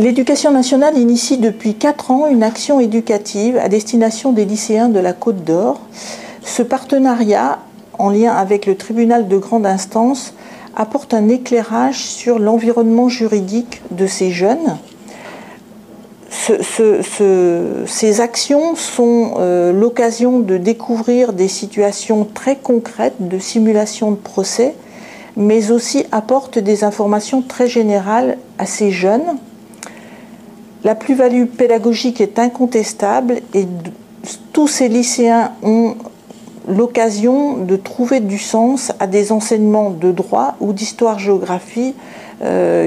L'Éducation nationale initie depuis 4 ans une action éducative à destination des lycéens de la Côte d'Or. Ce partenariat, en lien avec le tribunal de grande instance, apporte un éclairage sur l'environnement juridique de ces jeunes. Ces actions sont l'occasion de découvrir des situations très concrètes de simulation de procès, mais aussi apportent des informations très générales à ces jeunes. La plus-value pédagogique est incontestable et tous ces lycéens ont l'occasion de trouver du sens à des enseignements de droit ou d'histoire-géographie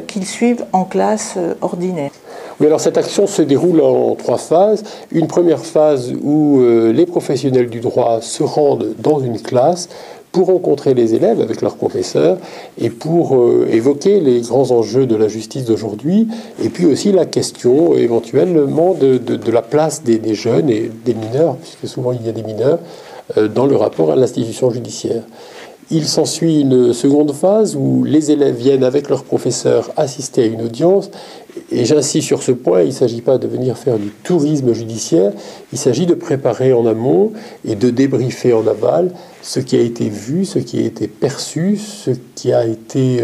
qu'ils suivent en classe ordinaire. Oui, alors cette action se déroule en 3 phases. Une première phase où les professionnels du droit se rendent dans une classe pour rencontrer les élèves avec leurs professeurs et pour évoquer les grands enjeux de la justice d'aujourd'hui et puis aussi la question éventuellement de la place des jeunes et des mineurs, puisque souvent il y a des mineurs, dans le rapport à l'institution judiciaire. Il s'ensuit une seconde phase où les élèves viennent avec leurs professeurs assister à une audience. Et j'insiste sur ce point, il ne s'agit pas de venir faire du tourisme judiciaire, il s'agit de préparer en amont et de débriefer en aval ce qui a été vu, ce qui a été perçu, ce qui a été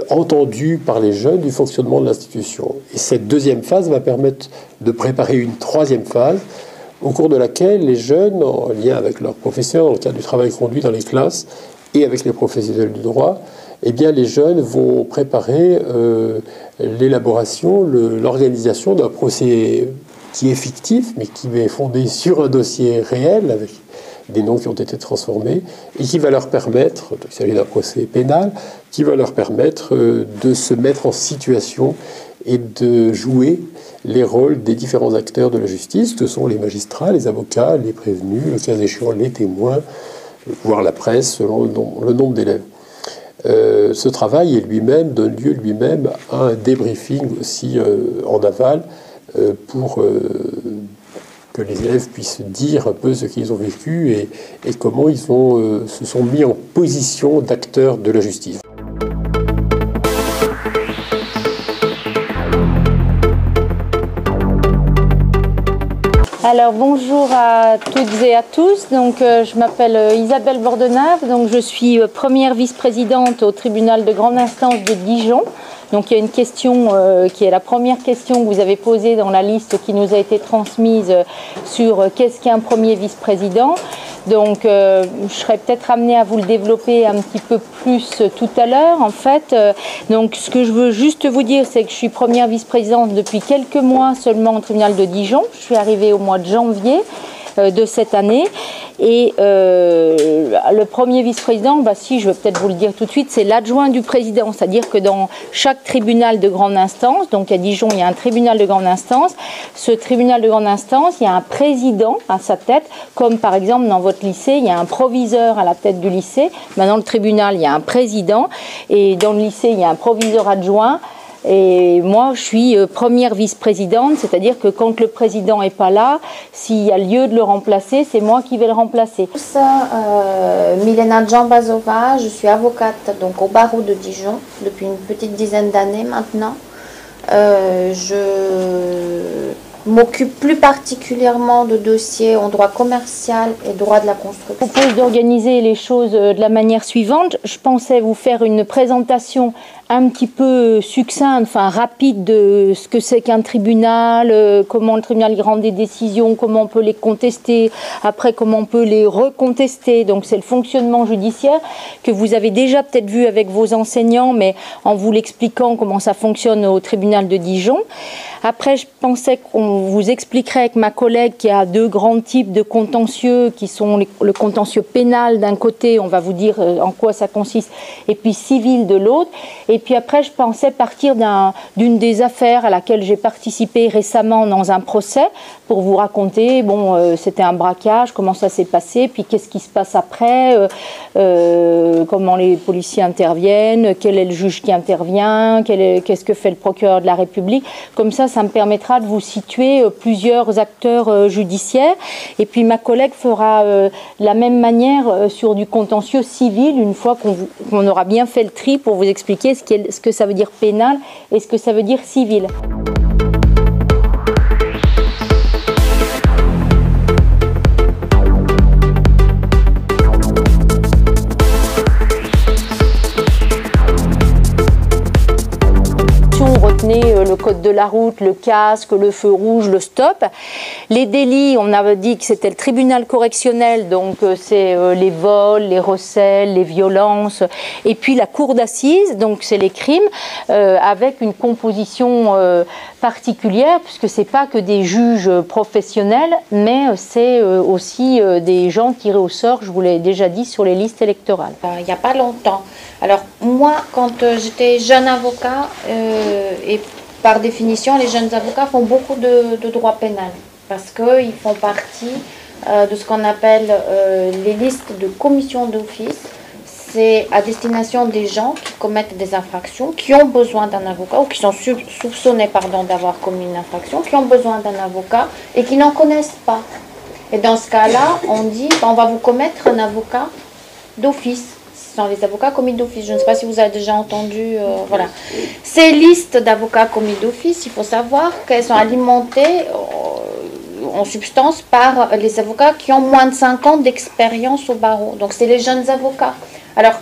entendu par les jeunes du fonctionnement de l'institution. Et cette deuxième phase va permettre de préparer une troisième phase au cours de laquelle les jeunes, en lien avec leurs professeurs, dans le cadre du travail conduit dans les classes et avec les professionnels du droit, eh bien, les jeunes vont préparer l'élaboration, l'organisation d'un procès qui est fictif, mais qui est fondé sur un dossier réel, avec des noms qui ont été transformés, et qui va leur permettre, il s'agit d'un procès pénal, qui va leur permettre de se mettre en situation et de jouer les rôles des différents acteurs de la justice, que sont les magistrats, les avocats, les prévenus, le cas échéant les témoins, voire la presse, selon le nombre d'élèves. Ce travail est lui-même, donne lieu lui-même à un débriefing aussi en aval pour que les élèves puissent dire un peu ce qu'ils ont vécu et comment ils se sont mis en position d'acteurs de la justice. Alors bonjour à toutes et à tous, donc je m'appelle Isabelle Bordenave, donc je suis première vice-présidente au tribunal de grande instance de Dijon. Donc il y a une question qui est la première question que vous avez posée dans la liste qui nous a été transmise sur qu'est-ce qu'un premier vice-président. Donc je serais peut-être amenée à vous le développer un petit peu plus tout à l'heure en fait. Donc ce que je veux juste vous dire, c'est que je suis première vice-présidente depuis quelques mois seulement au tribunal de Dijon. Je suis arrivée au mois de janvier de cette année et le premier vice-président, je vais peut-être vous le dire tout de suite, c'est l'adjoint du président, c'est-à-dire que dans chaque tribunal de grande instance, donc à Dijon il y a un tribunal de grande instance, ce tribunal de grande instance, il y a un président à sa tête, comme par exemple dans votre lycée, il y a un proviseur à la tête du lycée, maintenant le tribunal il y a un président et dans le lycée il y a un proviseur adjoint. Et moi, je suis première vice-présidente, c'est-à-dire que quand le président n'est pas là, s'il y a lieu de le remplacer, c'est moi qui vais le remplacer. Milena Djambazova, je suis avocate donc, au barreau de Dijon depuis une petite dizaine d'années maintenant. Je m'occupe plus particulièrement de dossiers en droit commercial et droit de la construction. Je vous propose d'organiser les choses de la manière suivante. Je pensais vous faire une présentation un petit peu succincte, enfin rapide de ce que c'est qu'un tribunal, comment le tribunal rend des décisions, comment on peut les contester, après comment on peut les recontester. Donc c'est le fonctionnement judiciaire que vous avez déjà peut-être vu avec vos enseignants, mais en vous l'expliquant comment ça fonctionne au tribunal de Dijon. Après, je pensais qu'on vous expliquerait avec ma collègue qu'il y a 2 grands types de contentieux qui sont le contentieux pénal d'un côté, on va vous dire en quoi ça consiste, et puis civil de l'autre. Et puis après, je pensais partir d'une des affaires à laquelle j'ai participé récemment dans un procès pour vous raconter, c'était un braquage, comment ça s'est passé, puis qu'est-ce qui se passe après, comment les policiers interviennent, quel est le juge qui intervient, qu'est-ce que fait le procureur de la République. Comme ça me permettra de vous situer plusieurs acteurs judiciaires. Et puis ma collègue fera de la même manière sur du contentieux civil, une fois qu'on aura bien fait le tri pour vous expliquer ce ce que ça veut dire pénal et ce que ça veut dire civil. Retenez le code de la route, le casque, le feu rouge, le stop. Les délits, on avait dit que c'était le tribunal correctionnel, donc c'est les vols, les recels, les violences, et puis la cour d'assises, donc c'est les crimes, avec une composition particulière, puisque c'est pas que des juges professionnels, mais c'est aussi des gens tirés au sort, je vous l'ai déjà dit, sur les listes électorales. Il n'y a pas longtemps. Alors moi, quand j'étais jeune avocat, et par définition, les jeunes avocats font beaucoup de droit pénal, parce qu'ils font partie de ce qu'on appelle les listes de commission d'office. C'est à destination des gens qui commettent des infractions, qui ont besoin d'un avocat, ou qui sont soupçonnés d'avoir commis une infraction, qui ont besoin d'un avocat et qui n'en connaissent pas. Et dans ce cas-là, on dit, on va vous commettre un avocat d'office. Ce sont les avocats commis d'office. Je ne sais pas si vous avez déjà entendu. Voilà. Ces listes d'avocats commis d'office, il faut savoir qu'elles sont alimentées en substance par les avocats qui ont moins de 5 ans d'expérience au barreau. Donc c'est les jeunes avocats. Alors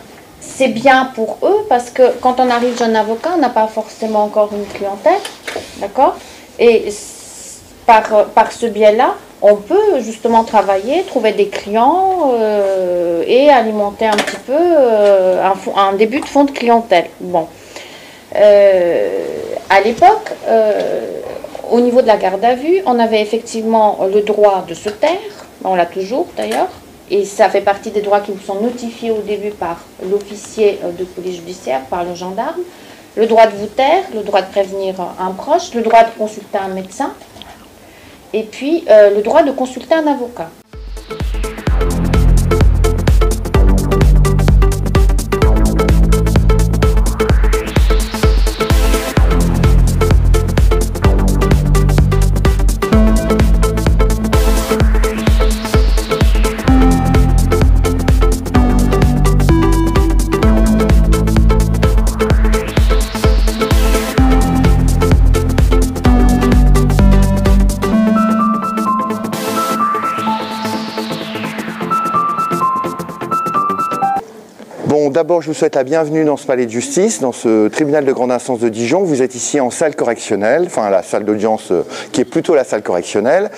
c'est bien pour eux parce que quand on arrive jeune avocat, on n'a pas forcément encore une clientèle. D'accord ? Et par ce biais-là, on peut justement travailler, trouver des clients et alimenter un petit peu un début de fonds de clientèle. Bon. À l'époque, au niveau de la garde à vue, on avait effectivement le droit de se taire, on l'a toujours d'ailleurs, et ça fait partie des droits qui vous sont notifiés au début par l'officier de police judiciaire, par le gendarme, le droit de vous taire, le droit de prévenir un proche, le droit de consulter un médecin, et puis le droit de consulter un avocat. Bon, d'abord, je vous souhaite la bienvenue dans ce palais de justice, dans ce tribunal de grande instance de Dijon. Vous êtes ici en salle correctionnelle, enfin la salle d'audience qui est plutôt la salle correctionnelle.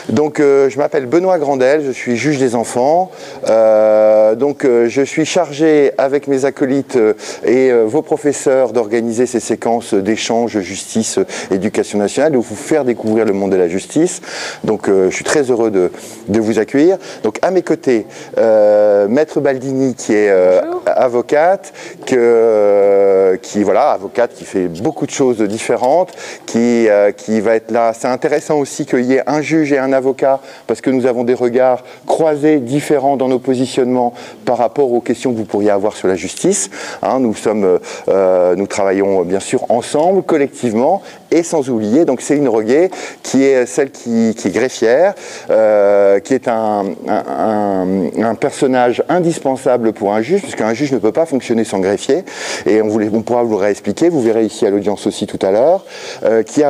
Donc, je m'appelle Benoît Grandel, je suis juge des enfants. Je suis chargé avec mes acolytes et vos professeurs d'organiser ces séquences d'échange justice, éducation nationale, de vous faire découvrir le monde de la justice. Donc, je suis très heureux de vous accueillir. Donc, à mes côtés, Maître Baldini qui est avocate, avocate qui fait beaucoup de choses différentes, qui va être là. C'est intéressant aussi qu'il y ait un juge et un avocat, parce que nous avons des regards croisés, différents dans nos positionnements par rapport aux questions que vous pourriez avoir sur la justice. Hein, nous travaillons bien sûr ensemble, collectivement, et sans oublier, donc c'est une Roguet qui est celle qui est greffière, qui est un personnage indispensable pour un juge, puisqu'un juge ne peut pas fonctionner sans greffier, et on pourra vous le réexpliquer, vous verrez ici à l'audience aussi tout à l'heure, qui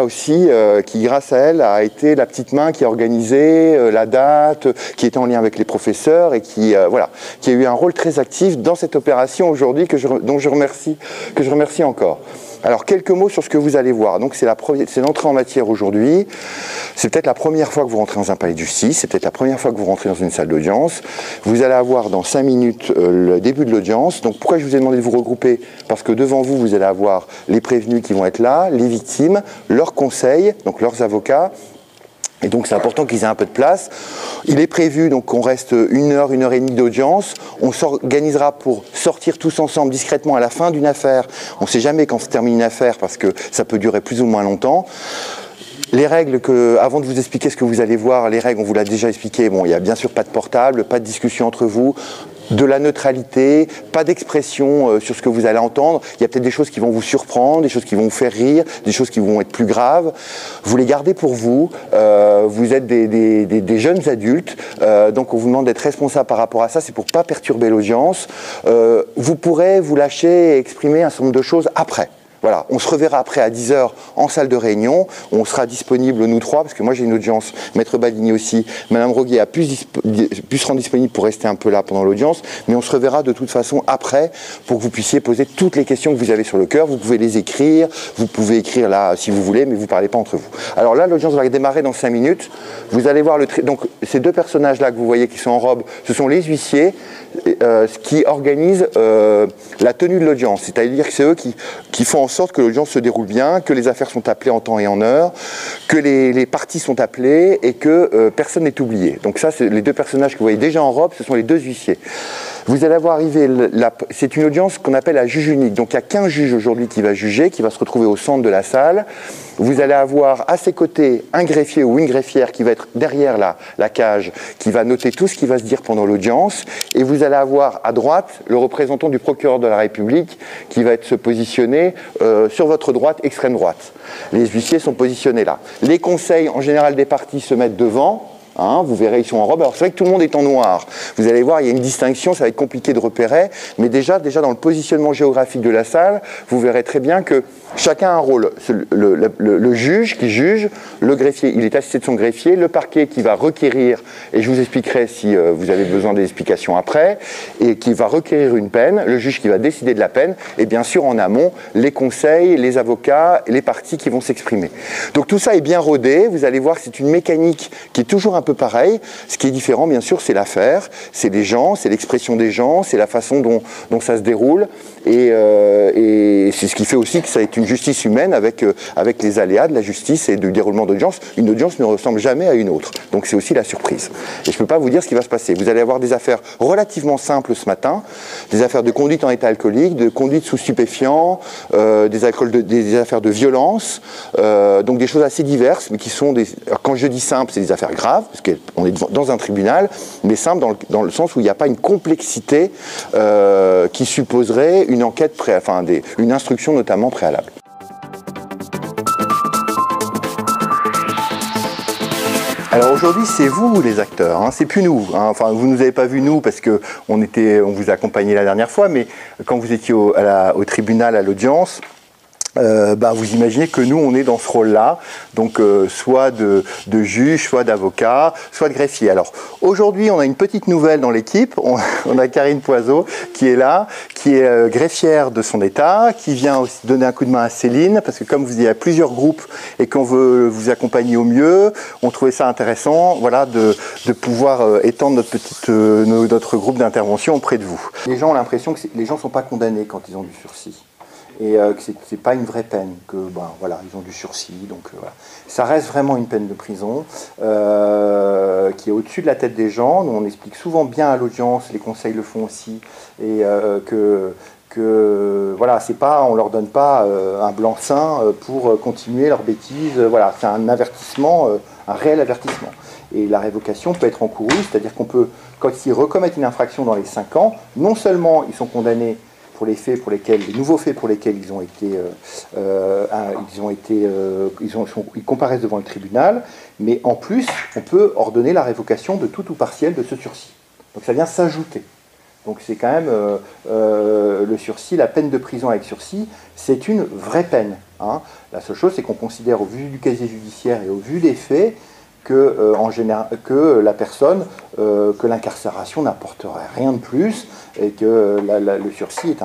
grâce à elle a été la petite main qui a organisé la date, qui était en lien avec les professeurs, et qui a eu un rôle très actif dans cette opération aujourd'hui, que je remercie encore. Alors, quelques mots sur ce que vous allez voir. Donc, c'est l'entrée en matière aujourd'hui. C'est peut-être la première fois que vous rentrez dans un palais de justice. C'est peut-être la première fois que vous rentrez dans une salle d'audience. Vous allez avoir dans 5 minutes le début de l'audience. Donc, pourquoi je vous ai demandé de vous regrouper? Parce que devant vous, vous allez avoir les prévenus qui vont être là, les victimes, leurs conseils, donc leurs avocats. Et donc c'est important qu'ils aient un peu de place. Il est prévu donc qu'on reste 1 heure, 1 heure et demie d'audience. On s'organisera pour sortir tous ensemble discrètement à la fin d'une affaire. On ne sait jamais quand se termine une affaire parce que ça peut durer plus ou moins longtemps. Les règles, avant de vous expliquer ce que vous allez voir, les règles, on vous l'a déjà expliqué. Bon, il n'y a bien sûr pas de portable, pas de discussion entre vous. de la neutralité, pas d'expression sur ce que vous allez entendre. Il y a peut-être des choses qui vont vous surprendre, des choses qui vont vous faire rire, des choses qui vont être plus graves. Vous les gardez pour vous. Vous êtes des jeunes adultes, donc on vous demande d'être responsable par rapport à ça. C'est pour pas perturber l'audience. Vous pourrez vous lâcher et exprimer un certain nombre de choses après. Voilà, on se reverra après à 10h en salle de réunion. On sera disponible nous trois, parce que moi j'ai une audience, Maître Baligny aussi. Madame Roguet a pu se rendre disponible pour rester un peu là pendant l'audience, mais on se reverra de toute façon après pour que vous puissiez poser toutes les questions que vous avez sur le cœur. Vous pouvez les écrire, vous pouvez écrire là si vous voulez, mais vous ne parlez pas entre vous. Alors là, l'audience va démarrer dans 5 minutes. Vous allez voir donc ces deux personnages-là que vous voyez qui sont en robe, ce sont les huissiers qui organisent la tenue de l'audience. C'est-à-dire que c'est eux qui font en sorte que l'audience se déroule bien, que les affaires sont appelées en temps et en heure, que les parties sont appelées et que personne n'est oublié. Donc ça, c'est les deux personnages que vous voyez déjà en robe, ce sont les deux huissiers. Vous allez avoir arrivé, c'est une audience qu'on appelle la juge unique. Donc il y a qu'un juge aujourd'hui qui va juger, qui va se retrouver au centre de la salle. Vous allez avoir à ses côtés un greffier ou une greffière qui va être derrière la cage, qui va noter tout ce qui va se dire pendant l'audience. Et vous allez avoir à droite le représentant du procureur de la République qui va se positionner sur votre droite, extrême droite. Les huissiers sont positionnés là. Les conseils en général des parties se mettent devant. Hein, vous verrez, ils sont en robe. Alors c'est vrai que tout le monde est en noir. Vous allez voir, il y a une distinction, ça va être compliqué de repérer. Mais déjà dans le positionnement géographique de la salle, vous verrez très bien que chacun a un rôle. Le juge qui juge, le greffier, il est assisté de son greffier, le parquet qui va requérir, et je vous expliquerai si vous avez besoin des explications après, et qui va requérir une peine, le juge qui va décider de la peine, et bien sûr en amont, les conseils, les avocats, les parties qui vont s'exprimer. Donc tout ça est bien rodé, vous allez voir que c'est une mécanique qui est toujours un peu pareil. Ce qui est différent, bien sûr, c'est l'affaire, c'est les gens, c'est l'expression des gens, c'est la façon dont ça se déroule. Et c'est ce qui fait aussi que ça est une justice humaine avec les aléas de la justice et du déroulement d'audience. Une audience ne ressemble jamais à une autre. Donc c'est aussi la surprise. Et je ne peux pas vous dire ce qui va se passer. Vous allez avoir des affaires relativement simples ce matin, des affaires de conduite en état alcoolique, de conduite sous stupéfiants, des affaires de violence, donc des choses assez diverses, mais qui sont alors quand je dis simple, c'est des affaires graves, parce qu'on est dans un tribunal, mais simple dans le sens où il n'y a pas une complexité qui supposerait une enquête, une instruction notamment préalable. Alors aujourd'hui, c'est vous les acteurs, hein, c'est plus nous. Hein. Enfin, vous nous avez pas vu nous parce que on vous a accompagné la dernière fois, mais quand vous étiez au tribunal à l'audience. Vous imaginez que nous, on est dans ce rôle-là, donc soit de juge, soit d'avocat, soit de greffier. Alors aujourd'hui, on a une petite nouvelle dans l'équipe, on a Karine Poiseau qui est là, qui est greffière de son état, qui vient aussi donner un coup de main à Céline, parce que comme vous dites, il y a plusieurs groupes et qu'on veut vous accompagner au mieux, on trouvait ça intéressant, voilà, de pouvoir étendre notre groupe d'intervention auprès de vous. Les gens ont l'impression que les gens ne sont pas condamnés quand ils ont du sursis. Et que c'est pas une vraie peine, que ils ont du sursis, donc voilà. Ça reste vraiment une peine de prison qui est au-dessus de la tête des gens. Nous, on explique souvent bien à l'audience, les conseils le font aussi, et voilà, c'est pas, on leur donne pas un blanc-seing pour continuer leurs bêtises. Voilà, c'est un avertissement, un réel avertissement. Et la révocation peut être encourue, c'est-à-dire qu'on peut, quand ils recommettent une infraction dans les 5 ans, non seulement ils sont condamnés pour les nouveaux faits pour lesquels ils comparaissent devant le tribunal, mais en plus, on peut ordonner la révocation de tout ou partiel de ce sursis. Donc ça vient s'ajouter. Donc c'est quand même le sursis, la peine de prison avec sursis, c'est une vraie peine. Hein. La seule chose, c'est qu'on considère au vu du casier judiciaire et au vu des faits que la personne, que l'incarcération n'apporterait rien de plus et que le sursis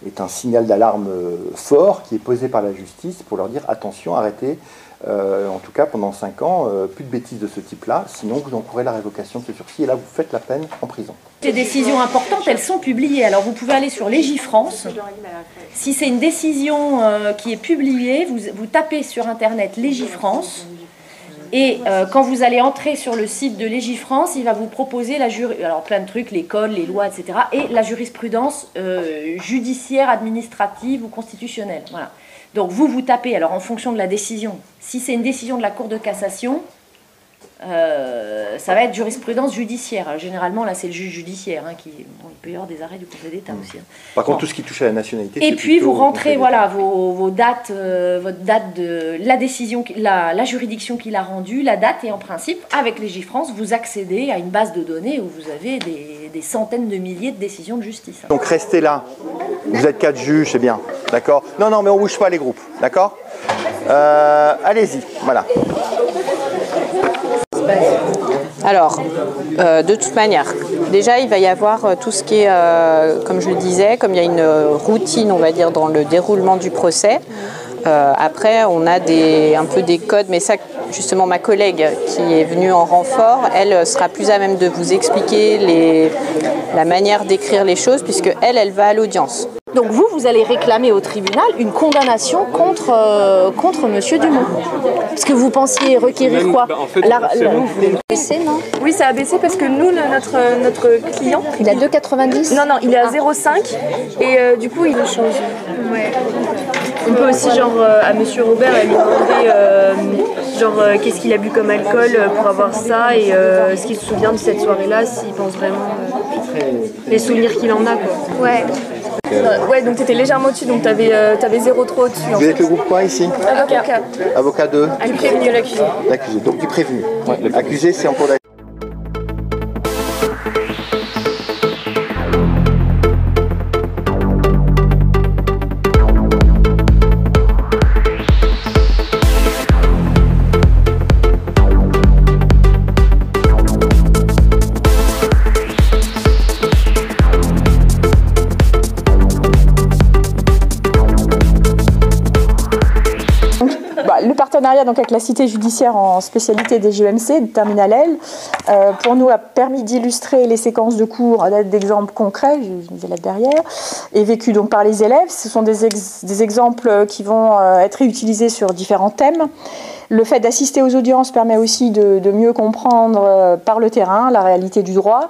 est un signal d'alarme fort qui est posé par la justice pour leur dire attention, arrêtez, en tout cas pendant 5 ans, plus de bêtises de ce type-là, sinon vous encourez la révocation de ce sursis et là vous faites la peine en prison. Ces décisions importantes, elles sont publiées. Alors vous pouvez aller sur Légifrance. Si c'est une décision qui est publiée, vous tapez sur Internet Légifrance. Et quand vous allez entrer sur le site de Légifrance, il va vous proposer alors plein de trucs, les codes, les lois, etc. et la jurisprudence judiciaire, administrative ou constitutionnelle. Voilà. Donc vous tapez, alors en fonction de la décision, si c'est une décision de la Cour de cassation, ça va être jurisprudence judiciaire. Alors, généralement, là, c'est le juge judiciaire qui... Bon, il peut y avoir des arrêts du Conseil d'État aussi. Par contre, tout ce qui touche à la nationalité... Et puis, vous rentrez, voilà, vos dates, votre date de la décision, la juridiction qui l'a rendue, la date, et en principe, avec Légifrance, vous accédez à une base de données où vous avez des centaines de milliers de décisions de justice. Donc, restez là. Vous êtes 4 juges, c'est bien. D'accord? Non, non, mais on ne bouge pas les groupes. D'accord? Allez-y, voilà. Alors, de toute manière, déjà, il va y avoir tout ce qui est, comme je le disais, comme il y a une routine, on va dire, dans le déroulement du procès. Après, on a un peu des codes, mais ça, justement, ma collègue qui est venue en renfort, elle sera plus à même de vous expliquer la manière d'écrire les choses, puisque elle va à l'audience. Donc vous allez réclamer au tribunal une condamnation contre Monsieur Dumont. Parce que vous pensiez requérir quoi? En fait, baissé, non? Oui, ça a baissé parce que nous, notre client... Il a 2,90? Non, il est à 0,5 et du coup, il change. Ouais. On peut aussi, à Monsieur Robert, lui demander, qu'est-ce qu'il a bu comme alcool pour avoir ça et ce qu'il se souvient de cette soirée-là, s'il pense vraiment les souvenirs qu'il en a, quoi. Ouais. Ouais, donc tu étais légèrement au-dessus, donc tu avais 0,3 au-dessus. Vous êtes le groupe quoi ici? Avocat. Avocat de? Du prévenu de l'accusé. L'accusé, donc du prévenu. L'accusé, c'est en cours d'assises. Le partenariat donc, avec la cité judiciaire en spécialité des GEMC, de Terminal L, pour nous a permis d'illustrer les séquences de cours à l'aide d'exemples concrets, j'ai des élèves derrière, et vécus donc par les élèves. Ce sont des exemples qui vont être réutilisés sur différents thèmes. Le fait d'assister aux audiences permet aussi de mieux comprendre par le terrain la réalité du droit,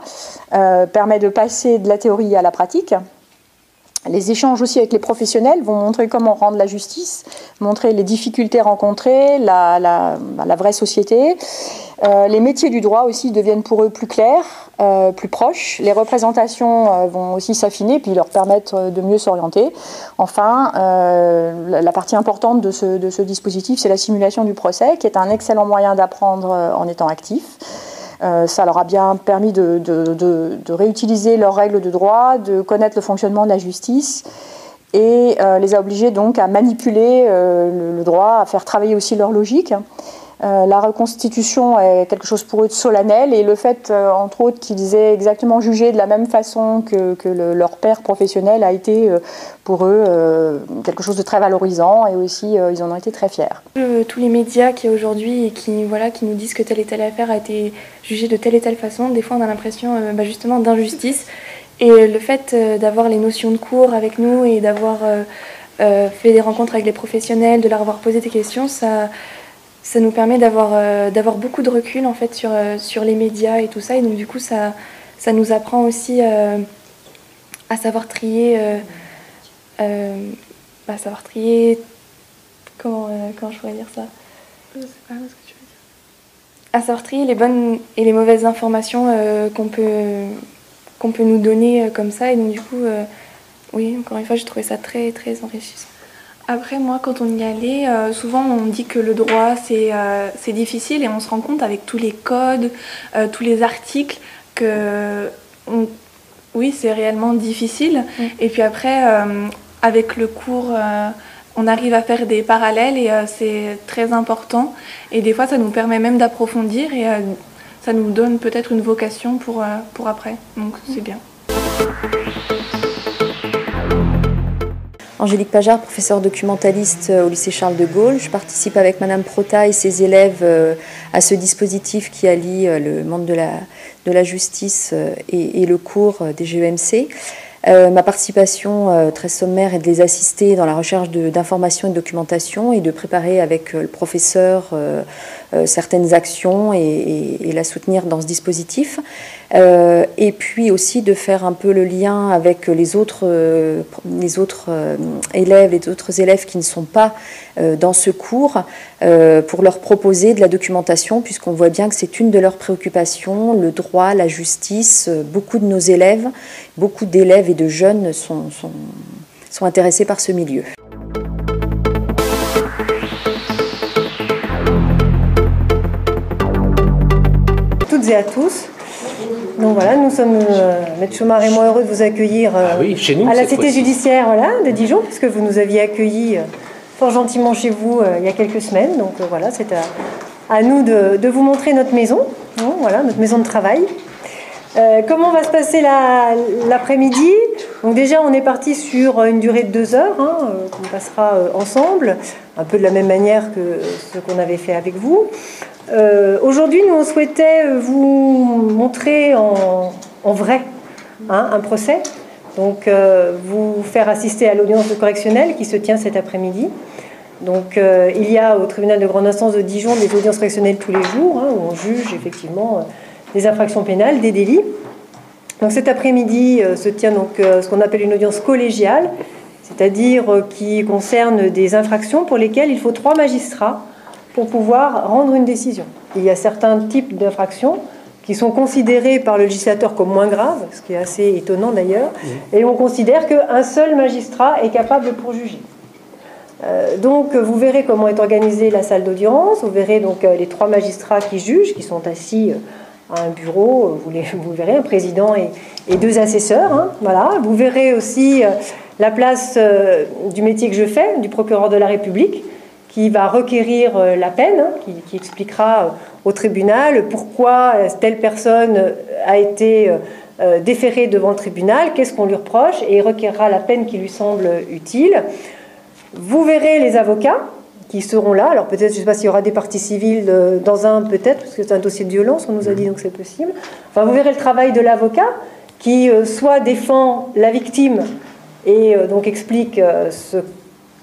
permet de passer de la théorie à la pratique. Les échanges aussi avec les professionnels vont montrer comment rendre la justice, montrer les difficultés rencontrées, la vraie société. Les métiers du droit aussi deviennent pour eux plus clairs, plus proches. Les représentations vont aussi s'affiner puis leur permettre de mieux s'orienter. Enfin, la partie importante de ce dispositif, c'est la simulation du procès, qui est un excellent moyen d'apprendre en étant actif. Ça leur a bien permis de réutiliser leurs règles de droit, de connaître le fonctionnement de la justice et les a obligés donc à manipuler le droit, à faire travailler aussi leur logique. La reconstitution est quelque chose pour eux de solennel et le fait, entre autres, qu'ils aient exactement jugé de la même façon que leur père professionnel a été pour eux quelque chose de très valorisant et aussi ils en ont été très fiers. Tous les médias qui aujourd'hui et qui nous disent que telle et telle affaire a été jugée de telle et telle façon, des fois on a l'impression justement d'injustice et le fait d'avoir les notions de cours avec nous et d'avoir fait des rencontres avec les professionnels, de leur avoir posé des questions, ça nous permet d'avoir beaucoup de recul en fait sur les médias et tout ça et donc du coup ça nous apprend aussi à savoir trier comment je pourrais dire ça, je sais pas ce que tu veux dire, à savoir trier les bonnes et les mauvaises informations qu'on peut nous donner comme ça et donc du coup oui, encore une fois j'ai trouvé ça très très enrichissant. Après, moi, quand on y allait, souvent on dit que le droit c'est difficile et on se rend compte avec tous les codes, tous les articles que oui, c'est réellement difficile. Et puis après, avec le cours, on arrive à faire des parallèles et c'est très important. Et des fois, ça nous permet même d'approfondir et ça nous donne peut-être une vocation pour après. Donc c'est bien. Angélique Pajard, professeure documentaliste au lycée Charles de Gaulle. Je participe avec Madame Prota et ses élèves à ce dispositif qui allie le monde de la justice et le cours des GEMC. Ma participation très sommaire est de les assister dans la recherche d'informations et de documentation et de préparer avec le professeur certaines actions et la soutenir dans ce dispositif. Et puis aussi de faire un peu le lien avec les autres élèves qui ne sont pas dans ce cours pour leur proposer de la documentation, puisqu'on voit bien que c'est une de leurs préoccupations, le droit, la justice. Beaucoup de nos élèves, beaucoup d'élèves et de jeunes sont intéressés par ce milieu. Toutes et à tous. Donc voilà, nous sommes, Maître Chaumard et moi, heureux de vous accueillir chez nous, à la cité judiciaire de Dijon, puisque vous nous aviez accueillis fort gentiment chez vous il y a quelques semaines. Donc voilà, c'est à nous de vous montrer notre maison, voilà, notre maison de travail. Comment va se passer l'après-midi? Donc déjà, on est parti sur une durée de 2 heures, qu'on passera ensemble, un peu de la même manière que ce qu'on avait fait avec vous. Aujourd'hui, nous, on souhaitait vous montrer en vrai un procès, donc vous faire assister à l'audience correctionnelle qui se tient cet après-midi. Donc il y a au tribunal de grande instance de Dijon des audiences correctionnelles tous les jours, où on juge effectivement des infractions pénales, des délits. Donc cet après-midi se tient donc ce qu'on appelle une audience collégiale, c'est-à-dire qui concerne des infractions pour lesquelles il faut 3 magistrats pour pouvoir rendre une décision. Il y a certains types d'infractions qui sont considérés par le législateur comme moins graves, ce qui est assez étonnant d'ailleurs, et on considère qu'un seul magistrat est capable pour juger. Donc vous verrez comment est organisée la salle d'audience, vous verrez donc les 3 magistrats qui jugent, qui sont assis à un bureau, vous verrez un président et 2 assesseurs, voilà. Vous verrez aussi la place du métier que je fais, du procureur de la République, qui va requérir la peine, qui expliquera au tribunal pourquoi telle personne a été déférée devant le tribunal, qu'est-ce qu'on lui reproche, et il requérera la peine qui lui semble utile. Vous verrez les avocats qui seront là. Alors peut-être, je ne sais pas s'il y aura des parties civiles dans un, peut-être, parce que c'est un dossier de violence, on nous a dit, donc c'est possible. Enfin, vous verrez le travail de l'avocat qui soit défend la victime et donc explique ce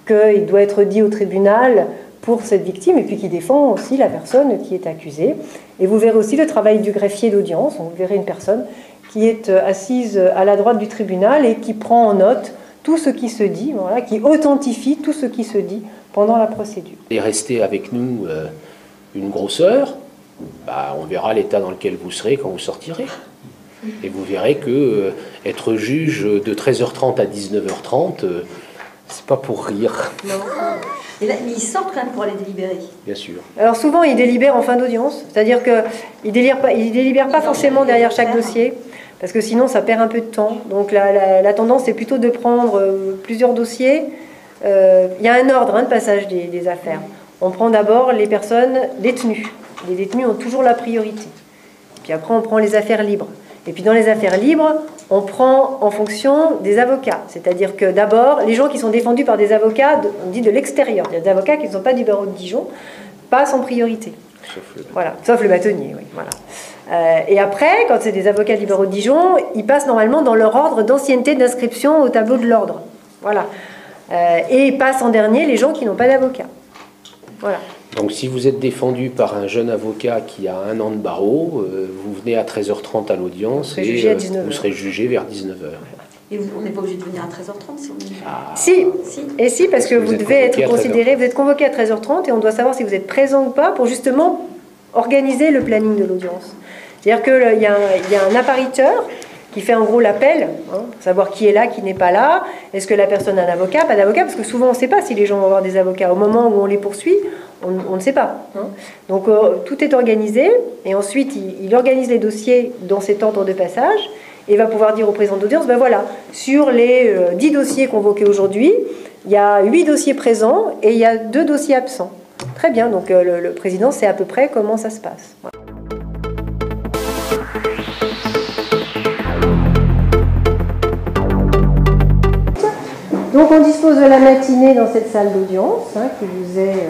qu'il doit être dit au tribunal pour cette victime, et puis qui défend aussi la personne qui est accusée. Et vous verrez aussi le travail du greffier d'audience. Vous verrez une personne qui est assise à la droite du tribunal et qui prend en note tout ce qui se dit, voilà, qui authentifie tout ce qui se dit pendant la procédure. Et restez avec nous une grosse heure, on verra l'état dans lequel vous serez quand vous sortirez. Et vous verrez que être juge de 13h30 à 19h30, c'est pas pour rire. Non. Et là, mais ils sortent quand même pour aller délibérer. Bien sûr. Alors souvent, ils délibèrent en fin d'audience, c'est-à-dire qu'ils ne délibèrent pas forcément derrière chaque dossier, parce que sinon, ça perd un peu de temps. Donc la tendance est plutôt de prendre plusieurs dossiers. Il y a un ordre de passage des affaires. On prend d'abord les personnes détenues. Les détenus ont toujours la priorité. Puis après, on prend les affaires libres. Et puis dans les affaires libres, on prend en fonction des avocats. C'est-à-dire que d'abord, les gens qui sont défendus par des avocats, on dit de l'extérieur, des avocats qui ne sont pas du barreau de Dijon, passent en priorité. Sauf le bâtonnier, oui. Voilà. Et après, quand c'est des avocats du barreau de Dijon, ils passent normalement dans leur ordre d'ancienneté d'inscription au tableau de l'ordre. Voilà. Et passent en dernier les gens qui n'ont pas d'avocat. Voilà. Donc si vous êtes défendu par un jeune avocat qui a 1 an de barreau, vous venez à 13h30 à l'audience et vous serez jugé vers 19h. Et on n'est pas obligé de venir à 13h30 si on est... Si. Et si, parce que vous devez être considéré, vous êtes convoqué à 13h30 et on doit savoir si vous êtes présent ou pas pour justement organiser le planning de l'audience. C'est-à-dire qu'il y a un appariteur qui fait en gros l'appel, savoir qui est là, qui n'est pas là, est-ce que la personne a un avocat, pas d'avocat, parce que souvent on ne sait pas si les gens vont avoir des avocats. Au moment où on les poursuit, on ne sait pas. Donc tout est organisé, et ensuite il organise les dossiers dans cet ordre de passage, et va pouvoir dire au président d'audience, ben voilà, sur les 10 dossiers convoqués aujourd'hui, il y a 8 dossiers présents, et il y a 2 dossiers absents. Très bien, donc le président sait à peu près comment ça se passe. Voilà. Donc on dispose de la matinée dans cette salle d'audience qui vous est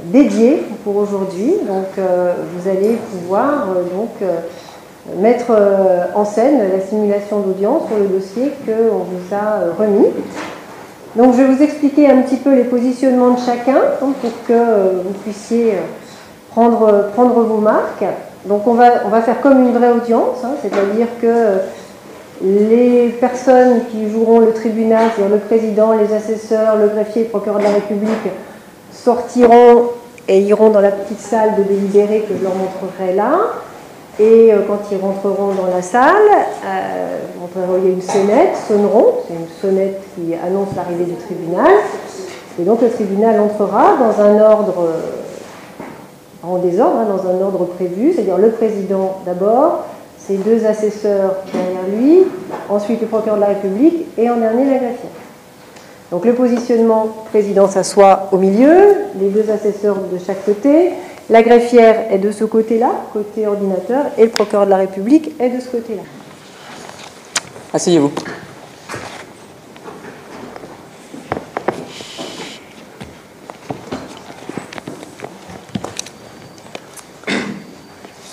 dédiée pour aujourd'hui. Donc vous allez pouvoir mettre en scène la simulation d'audience sur le dossier qu'on vous a remis. Donc je vais vous expliquer un petit peu les positionnements de chacun pour que vous puissiez prendre vos marques. Donc on va faire comme une vraie audience, c'est-à-dire que les personnes qui joueront le tribunal, c'est-à-dire le président, les assesseurs, le greffier et le procureur de la République, sortiront et iront dans la petite salle de délibéré que je leur montrerai là. Et quand ils rentreront dans la salle, il y a une sonnette, sonneront, c'est une sonnette qui annonce l'arrivée du tribunal. Et donc le tribunal entrera dans un ordre, en désordre, dans un ordre prévu, c'est-à-dire le président d'abord, ses deux assesseurs derrière lui, ensuite le procureur de la République et en dernier la greffière. Donc le positionnement, le président s'assoit au milieu, les deux assesseurs de chaque côté, la greffière est de ce côté-là, côté ordinateur, et le procureur de la République est de ce côté-là. Asseyez-vous.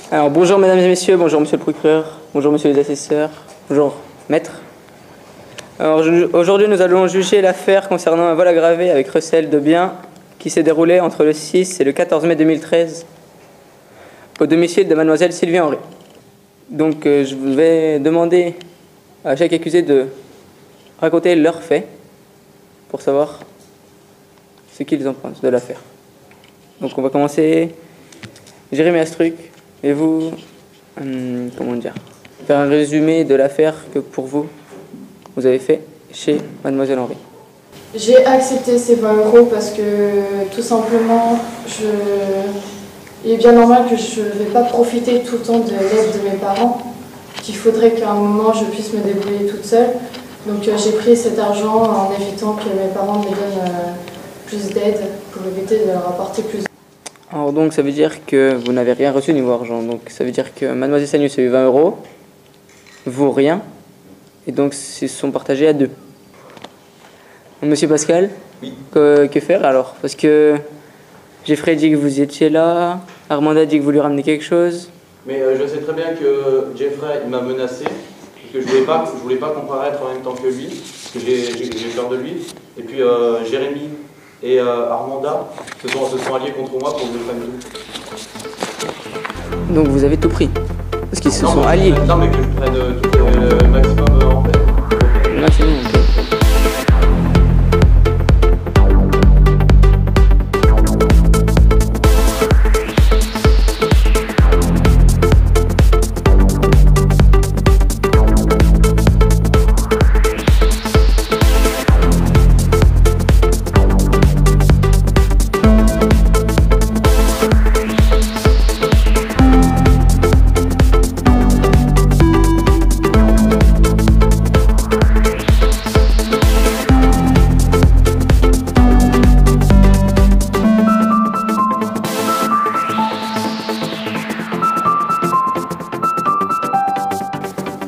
Alors bonjour mesdames et messieurs, bonjour monsieur le procureur, bonjour monsieur les assesseurs, bonjour maître. Alors aujourd'hui nous allons juger l'affaire concernant un vol aggravé avec recel de biens qui s'est déroulé entre le 6 et le 14 mai 2013 au domicile de mademoiselle Sylvie Henry. Donc je vais demander à chaque accusé de raconter leurs faits pour savoir ce qu'ils en pensent de l'affaire. Donc on va commencer. Jérémy Astruc, et vous, comment dire, faire un résumé de l'affaire que pour vous avez fait chez mademoiselle Henry. J'ai accepté ces 20 € parce que tout simplement, il est bien normal que je ne vais pas profiter tout le temps de l'aide de mes parents, qu'il faudrait qu'à un moment je puisse me débrouiller toute seule. Donc j'ai pris cet argent en évitant que mes parents me donnent plus d'aide pour éviter de leur apporter plus. Alors donc ça veut dire que vous n'avez rien reçu niveau argent. Donc ça veut dire que mademoiselle Sagnus a eu 20 €, vous rien, et donc ils se sont partagés à deux. Monsieur Pascal, oui. Que faire alors? Parce que Jeffrey dit que vous étiez là, Armanda dit que vous lui ramenez quelque chose. Mais je sais très bien que Jeffrey m'a menacé, parce que je voulais pas comparaître en même temps que lui, parce que j'ai peur de lui. Et puis Jérémy et Armanda se sont alliés contre moi pour que je prenne tout. Donc vous avez tout pris? Parce qu'ils se sont alliés? Non mais que je prenne tout le maximum en fait. Le maximum, ok.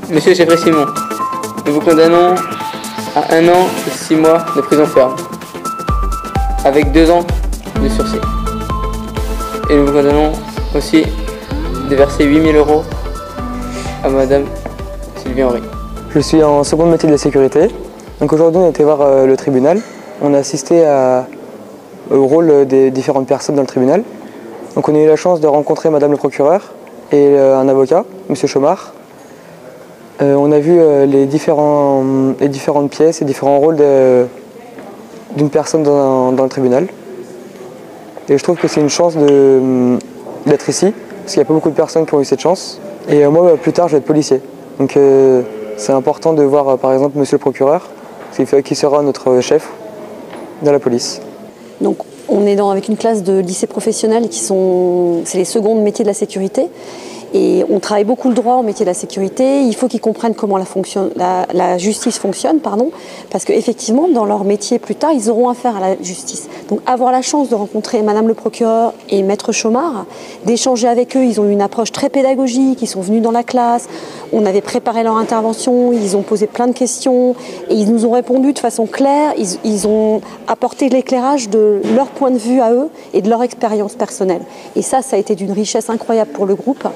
Monsieur Jeffrey Simon, nous vous condamnons à 1 an et 6 mois de prison ferme, avec 2 ans de sursis. Et nous vous condamnons aussi de verser 8 000 € à madame Sylvie Henry. Je suis en seconde métier de la sécurité. Donc aujourd'hui on a été voir le tribunal. On a assisté au rôle des différentes personnes dans le tribunal. Donc on a eu la chance de rencontrer madame le procureur et un avocat, monsieur Chomard. On a vu les différentes pièces et différents rôles d'une personne dans le tribunal. Et je trouve que c'est une chance d'être ici, parce qu'il n'y a pas beaucoup de personnes qui ont eu cette chance. Et moi, plus tard, je vais être policier. Donc c'est important de voir, par exemple, monsieur le procureur, qui sera notre chef de la police. Donc on est avec une classe de lycée professionnel c'est les secondes métiers de la sécurité. Et on travaille beaucoup le droit au métier de la sécurité. Il faut qu'ils comprennent comment la justice fonctionne, parce qu'effectivement, dans leur métier plus tard, ils auront affaire à la justice. Donc avoir la chance de rencontrer madame le procureur et maître Chomard, d'échanger avec eux, ils ont eu une approche très pédagogique, ils sont venus dans la classe, On avait préparé leur intervention, ils ont posé plein de questions et ils nous ont répondu de façon claire. Ils ont apporté l'éclairage de leur point de vue à eux et de leur expérience personnelle. Et ça a été d'une richesse incroyable pour le groupe.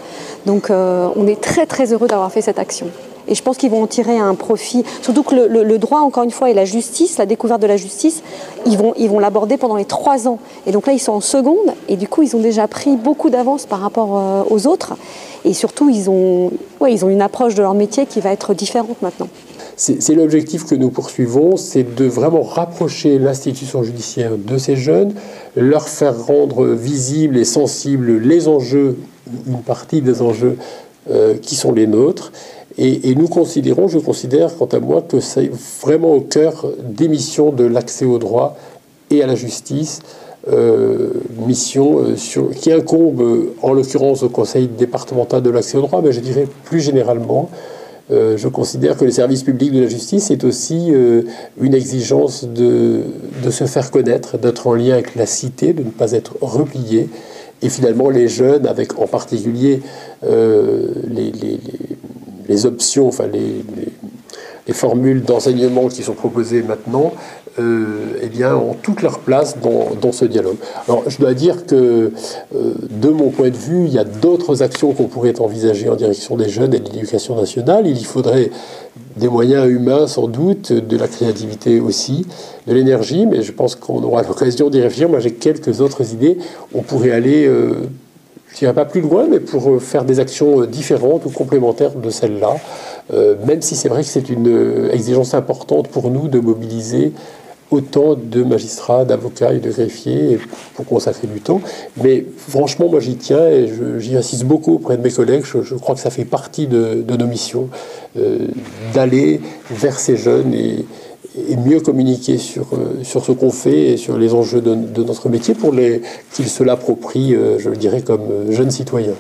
Donc on est très très heureux d'avoir fait cette action. Et je pense qu'ils vont en tirer un profit. Surtout que le droit, encore une fois, et la justice, la découverte de la justice, ils vont l'aborder pendant les 3 ans. Et donc là, ils sont en seconde, et du coup, ils ont déjà pris beaucoup d'avance par rapport aux autres. Et surtout, ils ont une approche de leur métier qui va être différente maintenant. C'est l'objectif que nous poursuivons, c'est de vraiment rapprocher l'institution judiciaire de ces jeunes, leur faire rendre visibles et sensibles les enjeux, une partie des enjeux qui sont les nôtres. Et nous considérons, je considère quant à moi, que c'est vraiment au cœur des missions de l'accès au droit et à la justice, mission qui incombe en l'occurrence au Conseil départemental de l'accès au droit, mais je dirais plus généralement, je considère que le service public de la justice est aussi une exigence de se faire connaître, d'être en lien avec la cité, de ne pas être replié. Et finalement, les jeunes, avec en particulier les options, enfin les formules d'enseignement qui sont proposées maintenant, eh bien, ont toute leur place dans ce dialogue. Alors, je dois dire que, de mon point de vue, il y a d'autres actions qu'on pourrait envisager en direction des jeunes et de l'éducation nationale. Il y faudrait des moyens humains, sans doute, de la créativité aussi, de l'énergie, mais je pense qu'on aura l'occasion d'y réfléchir. Moi, j'ai quelques autres idées. On pourrait aller... je n'irai pas plus loin, mais pour faire des actions différentes ou complémentaires de celles-là, même si c'est vrai que c'est une exigence importante pour nous de mobiliser autant de magistrats, d'avocats et de greffiers pour consacrer du temps. Mais franchement, moi j'y tiens et j'y insiste beaucoup auprès de mes collègues. Je crois que ça fait partie de nos missions d'aller vers ces jeunes et mieux communiquer sur ce qu'on fait et sur les enjeux de notre métier pour qu'ils se l'approprient, je le dirais, comme jeunes citoyens.